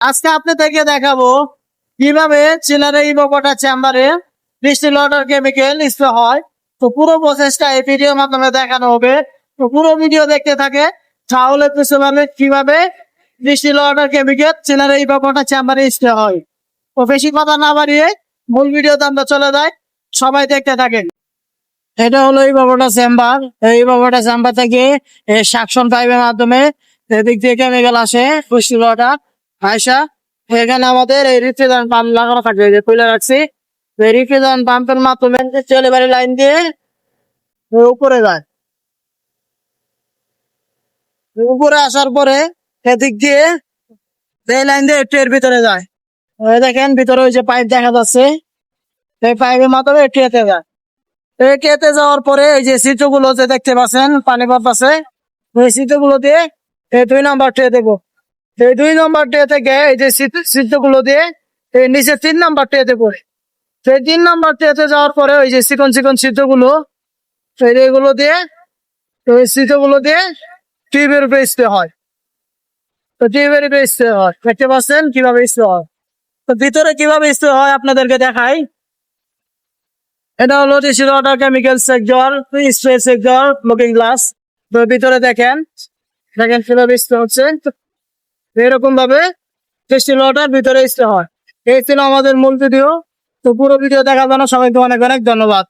আজকে আপনাদেরকে দেখাবো কিভাবে চিলারে ইভোকোটা চেম্বারে ডিস্টিল ওয়াটার কেমিক্যাল স্প্রে হয়। তো পুরো প্রসেসটা এই ভিডিওর মাধ্যমে দেখানো হবে। তো পুরো ভিডিও দেখতে থাকে, তাহলে বুঝতে পারবে কিভাবে ডিস্টিল ওয়াটার কেমিক্যাল চিলারে ইভোকোটা চেম্বারে স্প্রে হয়। তো বেশি কথা না বাড়িয়ে মূল ভিডিওতে আমরা চলে যাই, সবাই দেখতে থাকেন। এটা হলো ইভোকোটা চেম্বার। এই ইভোকোটা চেম্বার থেকে সাকশন পাইপের মাধ্যমে এদিক থেকে কেমিক্যাল আসে ডিস্টিল ওয়াটার আয়সা। এখানে আমাদের এই রিফ্রিজারেন্ট পাম্প লাগানো থাকবে, যে খুলে রাখছি। এই রিফ্রিজারেন্ট পাম্পের মাধ্যমে ডেলিভারি লাইন দিয়ে উপরে যায়। উপরে আসার পরে এদিক দিয়ে এই লাইন দিয়ে ট্রের ভিতরে যায়। ওই দেখেন ভিতরে ওই যে পাইপ দেখা যাচ্ছে, এই পাইপের মাধ্যমে ট্রেতে যায়। এই ট্রেতে যাওয়ার পরে এই যে সিটগুলো যে দেখতে পাচ্ছেন পানি পাম্প আছে, ওই সিটগুলো দিয়ে এই 2 নম্বর ট্রে দেবো। এই 2 নম্বর ট্রে থেকে এই যে সিটগুলো দিয়ে এই নিচে 3 নম্বর ট্রেতে পড়ে। সেই 3 নম্বর ট্রেতে যাওয়ার পরে ওই যে চিকন চিকন সিদ্ধগুলো এগুলো দিয়ে, ওই সিদ্ধগুলো দিয়ে টিউবের উপরে স্প্রে হয়। তো টিউবের উপরে স্প্রে হয়, দেখতে পাচ্ছেন কিভাবে স্প্রে হয়। তো ভিতরে কিভাবে স্প্রে হয় আপনাদেরকে দেখাই। এটা হলো distil water chemical sector, spray sector, looking glass. তো ভিতরে দেখেন দেখেন কিভাবে স্প্রে হচ্ছে। এরকম ভাবে ডিস্টিল ওয়াটার ভিতরে স্প্রে হয়। এই ছিল আমাদের মূল ভিডিও। তো পুরো ভিডিও দেখার জন্য সবাইকে অনেক অনেক ধন্যবাদ।